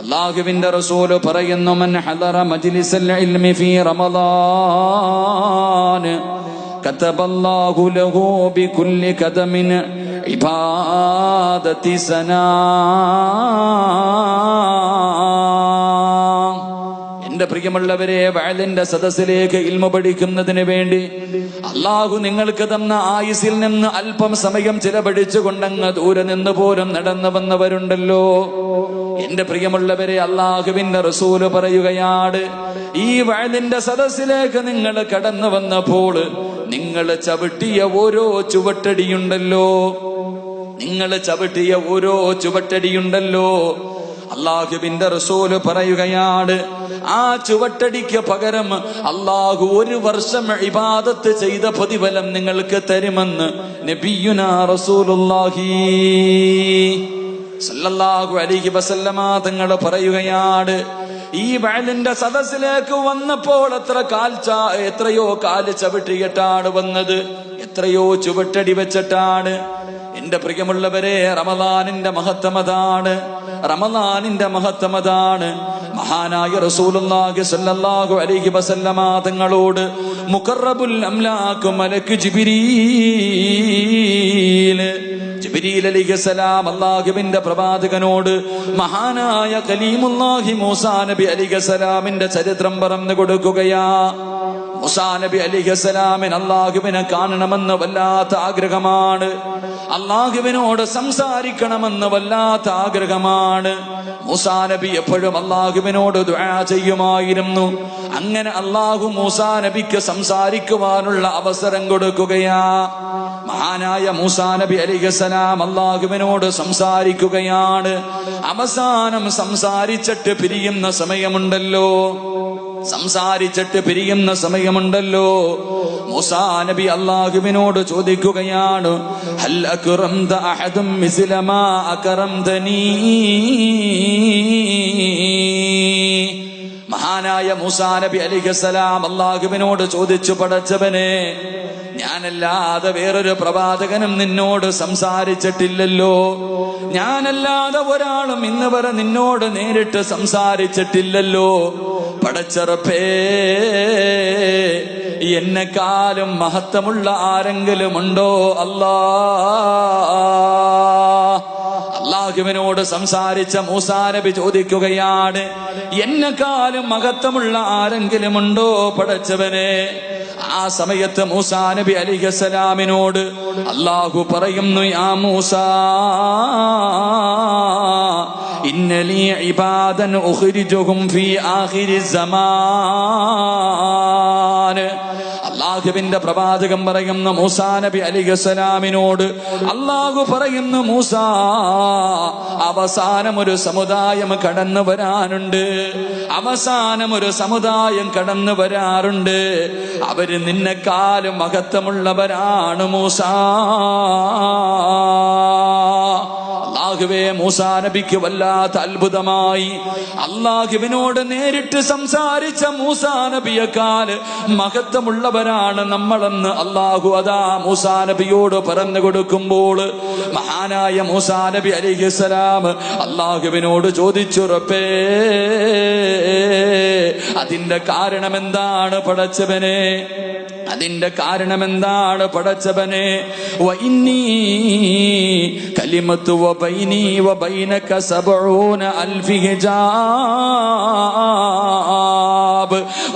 അല്ലാഹുവിന്റെ റസൂല് പറയുന്നു, മൻ ഹദറ മജ്ലിസൽ ഇൽമി ഫീ റമളാൻ കതബല്ലാഹു ലഹു ബികുല്ലി ഖദമിൻ ഇബാദത്തി സനാ. എന്റെ പ്രിയമുള്ളവരെ, വഅലിന്റെ സദസ്സിലേക്ക് ഇൽമ പഠിക്കുന്നതിന് വേണ്ടി അല്ലാഹു നിങ്ങൾക്ക് തന്ന ആയുസിൽ നിന്ന് അല്പം സമയം ചിലവഴിച്ചുകൊണ്ടങ്ങ് ദൂരെ നിന്ന് പോലും നടന്നു വന്നവരുണ്ടല്ലോ. എന്റെ പ്രിയമുള്ളവരെ, അല്ലാഹുവിന്റെ റസൂല് പറയുകയാണ്, ഈ വഅലിന്റെ സദസ്സിലേക്ക് നിങ്ങൾ കടന്നു വന്നപ്പോൾ നിങ്ങൾ ചവിട്ടിയ ഓരോ ചുവട്ടടിയുണ്ടല്ലോ, അല്ലാഹുവിന്റെ റസൂല് പറയുകയാണ്, ആ ചുവട്ടടിക്ക് പകരം അല്ലാഹു 1 വർഷം ഇബാദത്ത് ചെയ്ത പ്രതിഫലം നിങ്ങൾക്ക് തരുമെന്ന് നബിയുനാ റസൂലുള്ളാഹി സല്ലല്ലാഹു അലൈഹി വസല്ലമ തങ്ങൾ പറയുകയാണ്. ഈ വഅലിന്റെ സദസ്സിലേക്ക് വന്നപ്പോൾ എത്രയോ കാല് ചവിട്ടിയിട്ടാണ് വന്നത്, എത്രയോ ചുവട്ടടി വെച്ചിട്ടാണ്. എന്റെ പ്രിയമുള്ളവരെ, റമളാനിന്റെ മഹത്വമതാണ്. മഹാനായ റസൂലുള്ളാഹി സ്വല്ലല്ലാഹു അലൈഹി വസല്ലമ തങ്ങളോട് മുഖറബുൽ അംലാക് മലക്ക് ജിബ്രീൽ അലൈഹിസ്സലാം അല്ലാഹുവിന്റെ പ്രവാചകനോട് മഹാനായ കലീമുല്ലാഹി മൂസാ നബി അലൈഹിസ്സലാമിന്റെ ചരിത്രം പറഞ്ഞു കൊടുക്കുകയാ. മൂസാ നബി അലൈഹിസ്സലാമിന് അല്ലാഹുവിനെ കാണണമെന്ന് വല്ലാത്ത ആഗ്രഹമാണ്, അല്ലാഹുവിനോട് സംസാരിക്കണമെന്ന് വല്ലാത്ത ആഗ്രഹമാണ്. മൂസാ നബി എപ്പോഴും അല്ലാഹുവിനോട് ദുആ ചെയ്യുമായിരുന്നു. അങ്ങനെ അല്ലാഹു മൂസാ നബിക്ക് സംസാരിക്കുവാനുള്ള അവസരം കൊടുക്കുകയാ. മഹാനായ മൂസാ നബി അലൈഹിസ്സലാം അല്ലാഹുവിനോട് സംസാരിക്കുകയാണ്. അവസാനം സംസാരിച്ചിട്ട് പിരിയുന്ന സമയമുണ്ടല്ലോ, മൂസാ നബി അല്ലാഹുവിനോട് ചോദിക്കുകയാണ്, ഹൽ അക്റംത അഹദും മിസ്ല മാ അക്റംതനീ. മഹാനായ മൂസാ നബി അലൈഹിസ്സലാം അല്ലാഹുവിനോട് ചോദിച്ചു, പടച്ചവനെ, ഞാനല്ലാതെ വേറൊരു പ്രവാചകനും നിന്നോട് സംസാരിച്ചിട്ടില്ലല്ലോ, ഞാനല്ലാതെ ഒരാളും ഇന്ന് വരെ നിന്നോട് നേരിട്ട് സംസാരിച്ചിട്ടില്ലല്ലോ. പടച്ചറപ്പേ, എന്നെക്കാളും മഹത്വമുള്ള ആരെങ്കിലും ഉണ്ടോ അല്ലാ? അല്ലാഹുവിനോട് സംസാരിച്ച മൂസാ നബി ചോദിക്കുകയാണ്, എന്നെക്കാളും മഹത്വമുള്ള ആരെങ്കിലും ഉണ്ടോ പടച്ചവനെ? ആ സമയത്ത് മൂസാ നബി അലൈഹിസ്സലാമിനോട് അല്ലാഹു പറയുന്നു, യാ മൂസാ, ഇന്നലി ഇബാദൻ ഉഖ്രിജുഹും ഫീ ആഖിരിസ് സമാൻ. അല്ലാഹുവിന്റെ പ്രവാചകൻ പറയുന്നു മൂസാ നബി അലൈഹിസ്സലാമിനോട്, അല്ലാഹു പറയുന്നു, മൂസാ, അവസാനം ഒരു സമുദായം കടന്നു വരാറുണ്ട്. അവര് നിന്നെക്കാളും മഹത്വമുള്ളവരാണ് മൂസാ. അല്ലാഹുവേ, മൂസാ നബിക്ക് വല്ലാത്ത അത്ഭുതമായി. അല്ലാഹുവിനോട് നേരിട്ട് സംസാരിച്ച മൂസാ നബിയേക്കാൾ മഹത്വമുള്ളവരാണ് നമ്മളെന്ന് അല്ലാഹു അതാ മൂസാ നബിയോട് പറഞ്ഞു കൊടുക്കുമ്പോൾ മഹാനായ മൂസാ നബി അലൈഹിസ്സലാം അല്ലാഹുവിനോട് ചോദിച്ചു, റബ്ബേ, അതിന്റെ കാരണമെന്താണ് പടച്ചവനെ? വഇന്നീ കലിമത്തു വബൈനി വബൈനക 70,000 ഹിജാബ്.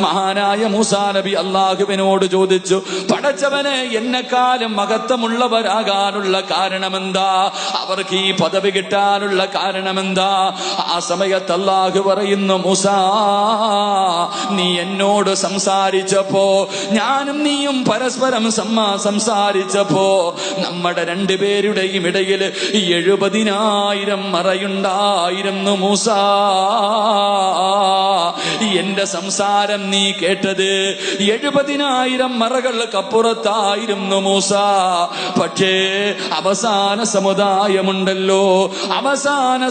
മഹാനായ മൂസാ നബി അല്ലാഹുവിനോട് ചോദിച്ചു, പടച്ചവനെ, എന്നെക്കാളും മഹത്വമുള്ളവരാകാനുള്ള കാരണമെന്താ? അവർക്ക് ഈ പദവി കിട്ടാനുള്ള കാരണമെന്താ? ആ സമയത്ത് അല്ലാഹു പറയുന്നു, മൂസാ, നീ എന്നോട് സംസാരിച്ചപ്പോ, ഞാനും നീയും പരസ്പരം സംസാരിച്ചപ്പോ നമ്മുടെ രണ്ടുപേരുടെയും ഇടയിൽ 70,000 മറയുണ്ടായിരുന്നു മൂസാ. എന്റെ സംസാരം നീ കേട്ടത് 70,000 മറകൾക്കപ്പുറത്തായിരുന്നു മൂസ. പക്ഷേ അവസാന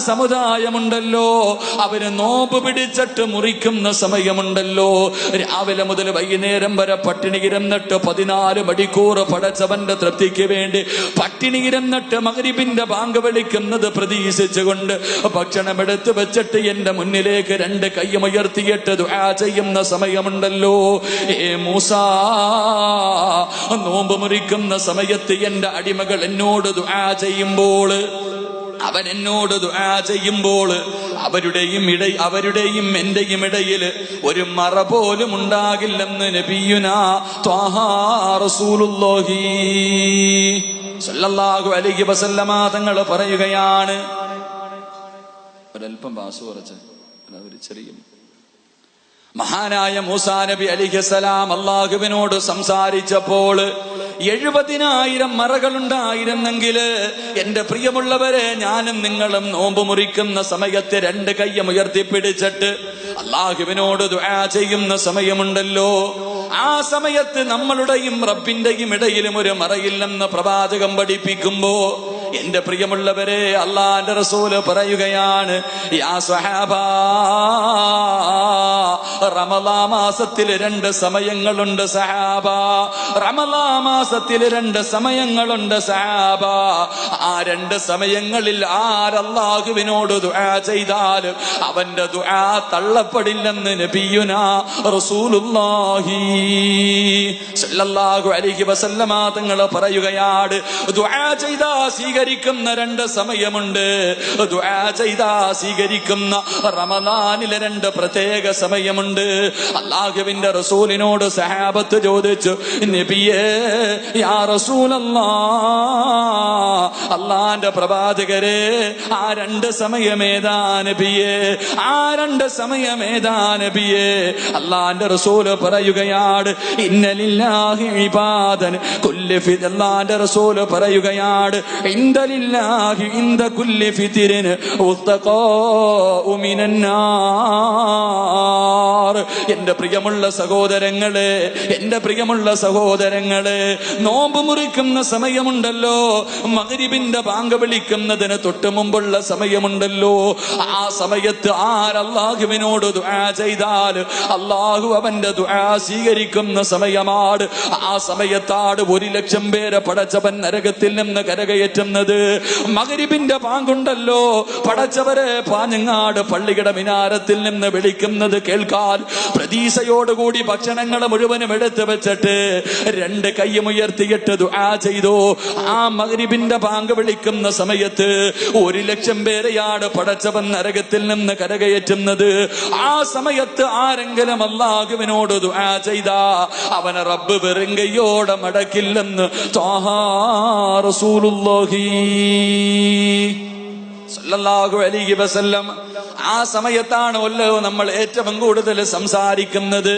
സമുദായമുണ്ടല്ലോ, അവര് നോമ്പ് പിടിച്ചിട്ട് മുറിക്കുന്ന സമയമുണ്ടല്ലോ, രാവിലെ മുതൽ വൈകുന്നേരം വരെ പട്ടിണിയിരുന്നിട്ട് 14 മണിക്കൂർ പടച്ചവന്റെ തൃപ്തിക്ക് വേണ്ടി പട്ടിണിയിരുന്നിട്ട് മഗ്രിബിന്റെ ബാങ്ക് വിളിക്കുന്നത് പ്രതീക്ഷിച്ചുകൊണ്ട് ഭക്ഷണം എടുത്തു വെച്ചിട്ട് എന്റെ മുന്നിലേക്ക് 2 കൈയുയർത്തിയിട്ട് ദുആ ചെയ്യുന്ന സമയമുണ്ടല്ലോ. മൂസ, നോമ്പ് മുറിക്കുന്ന സമയത്ത് എന്റെ അടിമകൾ എന്നോട് ദുആ ചെയ്യുമ്പോൾ, അവൻ എന്നോട് ദുആ ചെയ്യുമ്പോൾ അവരുടെയും എന്റെയും ഇടയിൽ ഒരു മറ പോലും ഉണ്ടാകില്ലെന്ന് നബിയുനാ ത്വാഹ റസൂലുള്ളാഹി സ്വല്ലല്ലാഹു അലൈഹി വസല്ലമ തങ്ങൾ പറയുകയാണ്. ഒരൽപ്പം ബാസ് കുറച്ച് ഒരു ചെറിയ മഹാനായ മൂസാ നബി അലൈഹിസ്സലാം അല്ലാഹുവിനോട് സംസാരിച്ചപ്പോൾ 70,000 മറകളുണ്ടായിരുന്നെങ്കിൽ എന്റെ പ്രിയമുള്ളവരെ, ഞാനും നിങ്ങളും നോമ്പ് മുറിക്കുന്ന സമയത്ത് 2 കൈയും ഉയർത്തിപ്പിടിച്ചിട്ട് അല്ലാഹുവിനോട് ദുആ ചെയ്യുന്ന സമയമുണ്ടല്ലോ, ആ സമയത്ത് നമ്മളുടെയും റബ്ബിന്റെയും ഇടയിലും ഒരു മറയില്ലെന്ന് പ്രവാചകം പഠിപ്പിക്കുമ്പോ എന്റെ പ്രിയമുള്ളവരെ, അല്ലാഹുവിന്റെ റസൂല് പറയുകയാണ്, യാ സ്വഹാബാ, റമളാൻ മാസത്തിൽ 2 സമയങ്ങളുണ്ട് സഹാബ. റമളാൻ മാസത്തിൽ 2 സമയങ്ങളുണ്ട് സഹാബ. ആ 2 സമയങ്ങളിൽ ആരല്ലാഹുവിനോട് ദുആ ചെയ്താൽ അവന്റെ ദുആ തള്ളപ്പെടില്ലെന്ന് നബിയുനാ റസൂലുള്ളാഹി സ്വല്ലല്ലാഹു അലൈഹി വസല്ലമ തങ്ങൾ പറയുകയാണ്. ദുആ ചെയ്താ സ്വീകരിക്കുന്ന 2 സമയമുണ്ട്. ദുആ ചെയ്താ സ്വീകരിക്കുന്ന റമളാനിലെ 2 പ്രത്യേക സമയമുണ്ട്. അല്ലാഹുവിന്റെ റസൂലിനോട് സഹാബത്ത് ചോദിച്ചു, നബിയേ, യാ റസൂലല്ലാഹ്, അല്ലാഹുവിന്റെ പ്രവാചകരെ, ആ 2 സമയമേതാ നബിയേ? ആ 2 സമയമേതാ നബിയേ? അല്ലാഹുവിന്റെ റസൂല് പറയുകയാണ്, ഇന്നലില്ലാഹി ഇബാദൻ കുല്ലി ഫിത്ർ. അല്ലാഹുവിന്റെ റസൂല് പറയുകയാണ്, ഇൻദലില്ലാഹി ഇൻദ കുല്ലി ഫിത്രിൻ ഉത്തഖാഉ മിനന്നാർ. എന്റെ പ്രിയമുള്ള സഹോദരങ്ങളെ, നോമ്പ് മുറിക്കുന്ന സമയമുണ്ടല്ലോ, മഗ്രിബിന്റെ ബാങ്ക് വിളിക്കുന്നതിന് തൊട്ട് മുമ്പുള്ള സമയമുണ്ടല്ലോ, ആ സമയത്ത് ആരല്ലാഹുവിനോട് ദുആ ചെയ്താൽ അല്ലാഹു അവന്റെ ദുആ സ്വീകരിക്കുന്ന സമയമാണ്. ആ സമയത്താണ് 1,00,000 പേരെ പടച്ചവൻ നരകത്തിൽ നിന്ന് കരകയറ്റുന്നത്. മഗ്രിബിന്റെ ബാങ്കുണ്ടല്ലോ, പടച്ചവരെ പാഞ്ഞങ്ങാട് പള്ളിയുടെ മിനാരത്തിൽ നിന്ന് വിളിക്കുന്നത് കേൾക്കാൻ പ്രതീക്ഷയോടുകൂടി ഭക്ഷണങ്ങൾ മുഴുവനും എടുത്തു വെച്ചിട്ട് 2 കൈയും ഉയർത്തിയിട്ട് ദുആ ചെയ്തു. ആ മഗ്രിബിന്റെ ബാങ്ക് വിളിക്കുന്ന സമയത്ത് 1,00,000 പേരെയാണ് പടച്ചവൻ നരകത്തിൽ നിന്ന് കരകയറ്റുന്നത്. ആ സമയത്ത് ആരെങ്കിലും അല്ലാഹുവിനോട് ദുആ ചെയ്താ അവനെ റബ്ബ് വെറും കൈയോടെ മടക്കില്ലെന്ന് ത്വാഹ റസൂലുള്ളാഹി സ്വല്ലല്ലാഹു അലൈഹി വസല്ലം. ആ സമയത്താണല്ലോ നമ്മൾ ഏറ്റവും കൂടുതൽ സംസാരിക്കുന്നത്.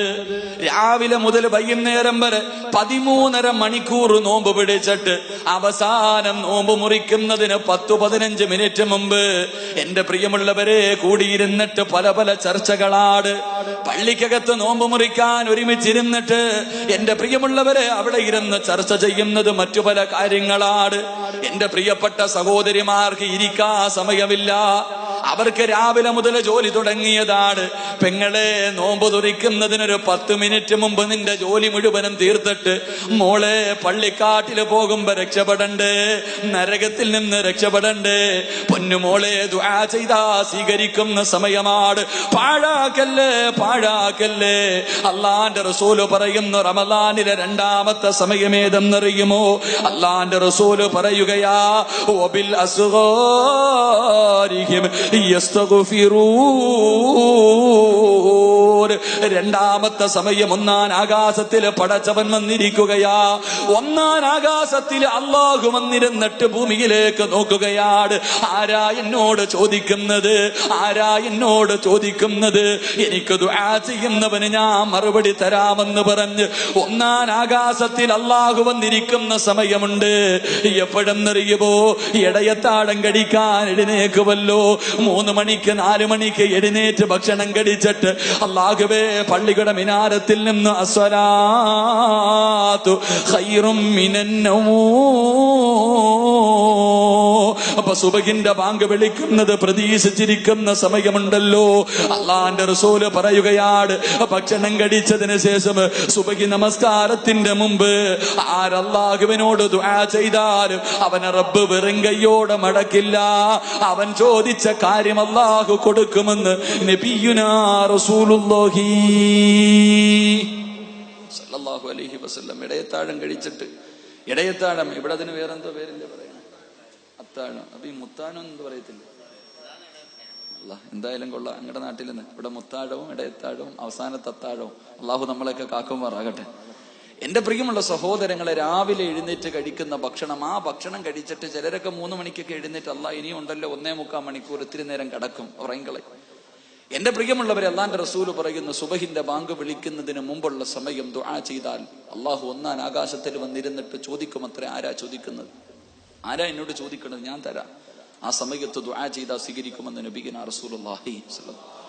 രാവിലെ മുതൽ വൈകുന്നേരം വരെ 13.5 മണിക്കൂർ നോമ്പ് പിടിച്ചിട്ട് അവസാനം നോമ്പ് മുറിക്കുന്നതിന് 10-15 മിനിറ്റ് മുമ്പ് എന്റെ പ്രിയമുള്ളവരെ കൂടിയിരുന്നിട്ട് പല ചർച്ചകളാണ്. പള്ളിക്കകത്ത് നോമ്പ് മുറിക്കാൻ ഒരുമിച്ചിരുന്നിട്ട് എന്റെ പ്രിയമുള്ളവരെ അവിടെ ഇരുന്ന് ചർച്ച ചെയ്യുന്നത് മറ്റു പല കാര്യങ്ങളാണ്. എന്റെ പ്രിയപ്പെട്ട സഹോദരിമാർക്ക് ഇരിക്കാൻ സമയമില്ല. അവർക്ക് രാവിലെ മുതൽ ജോലി തുടങ്ങിയതാണ്. പെങ്ങളെ, നോമ്പ് തുറിക്കുന്നതിനൊരു 10 മിനിറ്റ് മുമ്പ് നിന്റെ ജോലി മുഴുവനും തീർത്തിട്ട് മോളെ പള്ളിക്കാട്ടില് പോകുമ്പോ രക്ഷപ്പെടണ്ടേ, നരകത്തിൽ നിന്ന് രക്ഷപ്പെടണ്ടേ. പൊന്നുമോളെ, ദുആ ചെയ്താ സ്വീകരിക്കുന്ന സമയമാണ്. പാഴാക്കല്ലേ. അല്ലാഹുവിന്റെ റസൂല് പറയുന്നു, റമളാനിലെ 2ാമത്തെ സമയമേതെന്നറിയുമോ? അല്ലാഹുവിന്റെ റസൂല് പറയുകയാ, വബിൽ അസ്ഗാരിഹിം യസ്തഗ്ഫിറൂൻ. രണ്ടാമത്തെ സമയം ഒന്നാം ആകാശത്തിൽ പടച്ചവൻ വന്നിരിക്കുകയാ. ഒന്നാം ആകാശത്തിൽ അള്ളാഹു വന്നിരുന്നിട്ട് ഭൂമിയിലേക്ക് നോക്കുകയാണ്. ആരാ എന്നോട് ചോദിക്കുന്നത്? ആരാ എന്നോട് ചോദിക്കുന്നത്? എനിക്ക് ദുആ ചെയ്യുന്നവന് ഞാൻ മറുപടി തരാമെന്ന് പറഞ്ഞ് ഒന്നാം ആകാശത്തിൽ അള്ളാഹു വന്നിരിക്കുന്ന സമയമുണ്ട്. എപ്പോഴെന്നറിയുമോ? ഇടയത്താഴം കടിക്കാൻ എഴുന്നേക്കുമല്ലോ. 3 മണിക്ക് 4 മണിക്ക് എഴുന്നേറ്റ് ഭക്ഷണം കടിച്ചിട്ട് അല്ലാഹുവേ പള്ളിയുടെ മിനാരത്തിൽ നിന്ന് അസ്സലാത്തു ഖൈറും മിനന്നൗം. അപ്പൊ സുബഹിന്റെ ബാങ്ക് വിളിക്കുന്നത് പ്രതീക്ഷിച്ചിരിക്കുന്ന സമയമുണ്ടല്ലോ. അള്ളാന്റെ റസൂല് പറയുകയാണ്, ഭക്ഷണം കഴിച്ചതിന് ശേഷം സുബഹി നമസ്കാരത്തിന്റെ മുമ്പ് ആരല്ലാഹുവിനോട് ദുആ ചെയ്താലും അവനെ റബ്ബ് വെറും കയ്യോടെ മടക്കില്ല. അവൻ ചോദിച്ച കാര്യം അല്ലാഹു കൊടുക്കുമെന്ന് നബിയുനാ റസൂലുള്ളാഹി സ്വല്ലല്ലാഹു അലൈഹി വസല്ലം. ഇടയത്താഴം കഴിച്ചിട്ട്, ഇടയത്താഴം ഇവിടെ അതിന് വേറെന്തോ പേരില്ല പറയണം, അത്താഴം. അപ്പൊ ഈ മുത്താഴം എന്ന് പറയത്തില്ല. അല്ല, എന്തായാലും കൊള്ളാം. ഞങ്ങളുടെ നാട്ടിൽ നിന്ന് ഇവിടെ മുത്താഴവും ഇടയത്താഴവും അവസാനത്തെ അത്താഴവും അള്ളാഹു നമ്മളെയൊക്കെ കാക്കുമാറാകട്ടെ. എന്റെ പ്രിയമുള്ള സഹോദരങ്ങളെ, രാവിലെ എഴുന്നേറ്റ് കഴിക്കുന്ന ഭക്ഷണം, ആ ഭക്ഷണം കഴിച്ചിട്ട് ചിലരൊക്കെ 3 മണിക്കൊക്കെ എഴുന്നേറ്റ് അല്ലാ ഇനിയും ഉണ്ടല്ലോ 1.25 മണിക്കൂർ ഇത്തിരി നേരം കിടക്കും, ഉറങ്ങിക്കളയും. എന്റെ പ്രിയമുള്ളവരെ, അള്ളാന്റെ റസൂല് പറയുന്നു, സുബഹിന്റെ ബാങ്ക് വിളിക്കുന്നതിന് മുമ്പുള്ള സമയം ദുആ ചെയ്താൽ അള്ളാഹു ഒന്നാം ആകാശത്തിൽ വന്നിരുന്നിട്ട് ചോദിക്കുമത്രേ. ആരാ ചോദിക്കുന്നത്? ആരാ എന്നോട് ചോദിക്കുന്നത്? ഞാൻ തരാം. ആ സമയത്ത് ദുആ ചെയ്താൽ സ്വീകരിക്കുമെന്ന് നബിയുനാ റസൂലുള്ളാഹി സ്വല്ലല്ലാഹു അലൈഹി വസല്ലം.